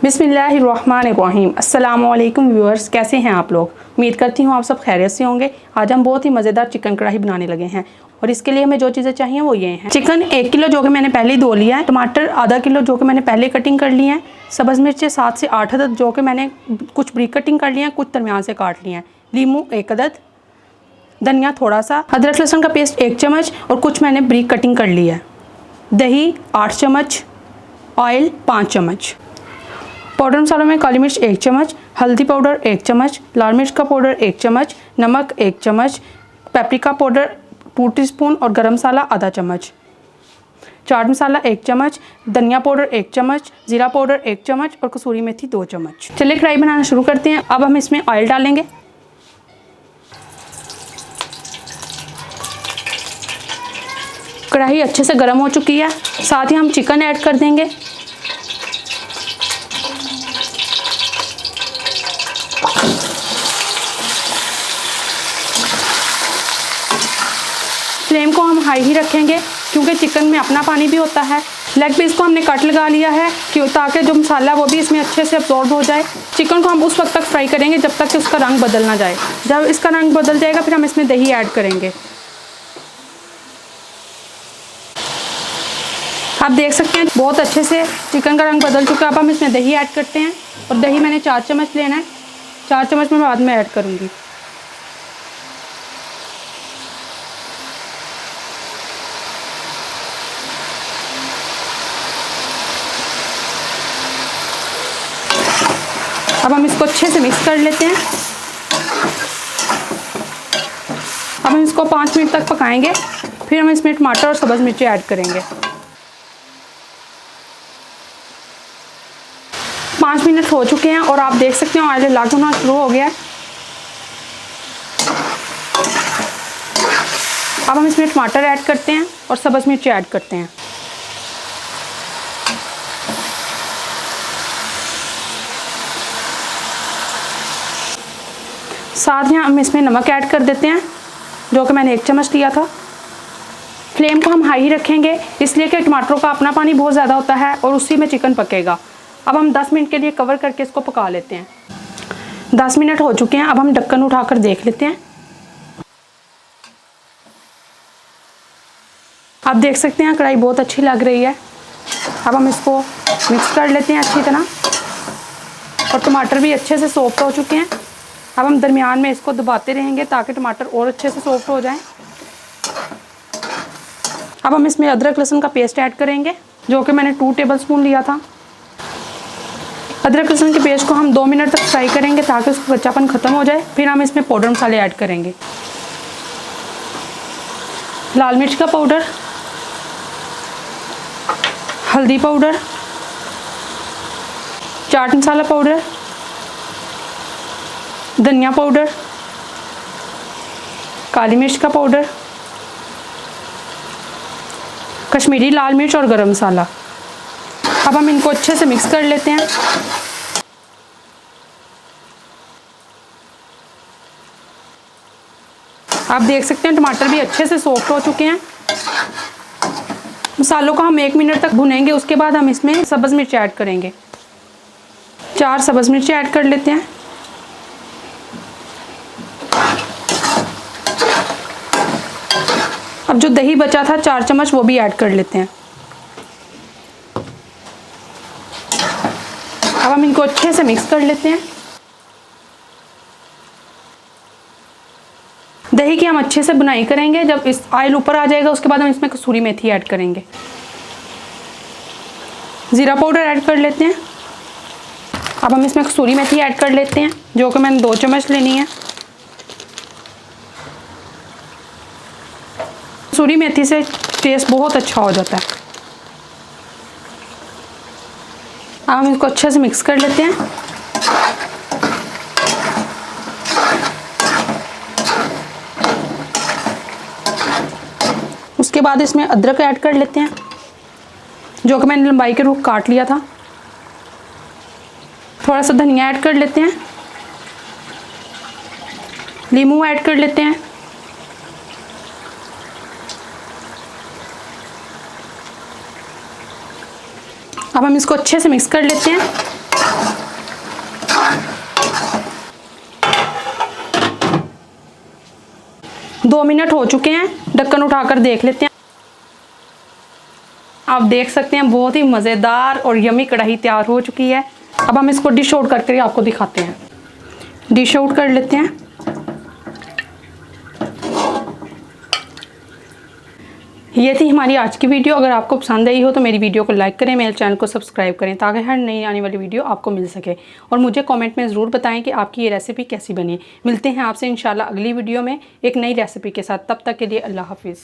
बिस्मिल्लाहिर्रहमानिर्रहीम। अस्सलामुअलैकुम व्यूअर्स, कैसे हैं आप लोग। उम्मीद करती हूँ आप सब खैरियत से होंगे। आज हम बहुत ही मज़ेदार चिकन कढ़ाई बनाने लगे हैं और इसके लिए हमें जो चीज़ें चाहिए वो ये हैं। चिकन 1 किलो जो कि मैंने पहले ही धो लिया है, टमाटर आधा किलो जो कि मैंने पहले कटिंग कर लिए हैं, सब्ज़ मिर्चें 7 से 8 अदद जो कि मैंने कुछ ब्रीक कटिंग कर लिए हैं, कुछ दरमियान से काट लिए हैं, लीमू 1 अदद, धनिया थोड़ा सा, अदरक लहसुन का पेस्ट 1 चम्मच और कुछ मैंने ब्रीक कटिंग कर ली है, दही 8 चम्मच, ऑयल 5 चम्मच, पाउडर मसालों में काली मिर्च 1 चम्मच, हल्दी पाउडर 1 चम्मच, लाल मिर्च का पाउडर 1 चम्मच, नमक 1 चम्मच, पेप्रिका पाउडर 2 टीस्पून और गरम मसाला आधा चम्मच, चाट मसाला 1 चम्मच, धनिया पाउडर 1 चम्मच, ज़ीरा पाउडर 1 चम्मच और कसूरी मेथी 2 चम्मच। चलिए कढ़ाई बनाना शुरू करते हैं। अब हम इसमें ऑयल डालेंगे। कढ़ाई अच्छे से गर्म हो चुकी है, साथ ही हम चिकन ऐड कर देंगे। फ्लेम को हम हाई ही रखेंगे क्योंकि चिकन में अपना पानी भी होता है। लेग पीस को हमने कट लगा लिया है ताकि जो मसाला वो भी इसमें अच्छे से अब्जॉर्ब हो जाए। चिकन को हम उस वक्त तक फ्राई करेंगे जब तक कि उसका रंग बदल ना जाए। जब इसका रंग बदल जाएगा फिर हम इसमें दही ऐड करेंगे। आप देख सकते हैं बहुत अच्छे से चिकन का रंग बदल चुका है। अब हम इसमें दही ऐड करते हैं और दही मैंने 4 चम्मच लेना है। 4 चम्मच मैं बाद में ऐड करूँगी। अब हम इसको अच्छे से मिक्स कर लेते हैं। अब हम इसको 5 मिनट तक पकाएंगे, फिर हम इसमें टमाटर और सब्ज़ मिर्ची ऐड करेंगे। 5 मिनट हो चुके हैं और आप देख सकते हैं ऑयल लाल होना शुरू हो गया है। अब हम इसमें टमाटर ऐड करते हैं और सब्ज़ मिर्ची ऐड करते हैं। साथ ही हम इसमें नमक ऐड कर देते हैं जो कि मैंने 1 चम्मच लिया था। फ्लेम को हम हाई ही रखेंगे इसलिए कि टमाटरों का अपना पानी बहुत ज़्यादा होता है और उसी में चिकन पकेगा। अब हम 10 मिनट के लिए कवर करके इसको पका लेते हैं। 10 मिनट हो चुके हैं। अब हम ढक्कन उठाकर देख लेते हैं। आप देख सकते हैं कढ़ाई बहुत अच्छी लग रही है। अब हम इसको मिक्स कर लेते हैं अच्छी तरह और टमाटर भी अच्छे से सॉफ्ट हो चुके हैं। अब हम दरमियान में इसको दबाते रहेंगे ताकि टमाटर और अच्छे से सॉफ्ट हो जाएं। अब हम इसमें अदरक लहसुन का पेस्ट ऐड करेंगे जो कि मैंने 2 टेबलस्पून लिया था। अदरक लहसुन के पेस्ट को हम 2 मिनट तक फ्राई करेंगे ताकि उसका कच्चापन ख़त्म हो जाए। फिर हम इसमें पाउडर मसाले ऐड करेंगे। लाल मिर्च का पाउडर, हल्दी पाउडर, चाट मसाला पाउडर, धनिया पाउडर, काली मिर्च का पाउडर, कश्मीरी लाल मिर्च और गरम मसाला। अब हम इनको अच्छे से मिक्स कर लेते हैं। आप देख सकते हैं टमाटर भी अच्छे से सॉफ्ट हो चुके हैं। मसालों को हम 1 मिनट तक भुनेंगे। उसके बाद हम इसमें सब्ज़ मिर्च ऐड करेंगे। 4 सब्ज़ मिर्च ऐड कर लेते हैं। अब जो दही बचा था 4 चम्मच वो भी ऐड कर लेते हैं। अब हम इनको अच्छे से मिक्स कर लेते हैं। दही की हम अच्छे से बुनाई करेंगे। जब इस ऑयल ऊपर आ जाएगा उसके बाद हम इसमें कसूरी मेथी ऐड करेंगे। ज़ीरा पाउडर ऐड कर लेते हैं। अब हम इसमें कसूरी मेथी ऐड कर लेते हैं जो कि मैंने 2 चम्मच लेनी है। कसूरी मेथी से टेस्ट बहुत अच्छा हो जाता है। अब हम इसको अच्छे से मिक्स कर लेते हैं। उसके बाद इसमें अदरक ऐड कर लेते हैं जो कि मैंने लंबाई के रूप काट लिया था। थोड़ा सा धनिया ऐड कर लेते हैं। लीमू ऐड कर लेते हैं। अब हम इसको अच्छे से मिक्स कर लेते हैं। 2 मिनट हो चुके हैं, ढक्कन उठाकर देख लेते हैं। आप देख सकते हैं बहुत ही मज़ेदार और यमी कढ़ाई तैयार हो चुकी है। अब हम इसको डिश आउट करके आपको दिखाते हैं। डिश आउट कर लेते हैं। ये थी हमारी आज की वीडियो। अगर आपको पसंद आई हो तो मेरी वीडियो को लाइक करें, मेरे चैनल को सब्सक्राइब करें ताकि हर नई आने वाली वीडियो आपको मिल सके। और मुझे कमेंट में ज़रूर बताएं कि आपकी ये रेसिपी कैसी बनी। मिलते हैं आपसे इंशाल्लाह अगली वीडियो में एक नई रेसिपी के साथ। तब तक के लिए अल्लाह हाफिज़।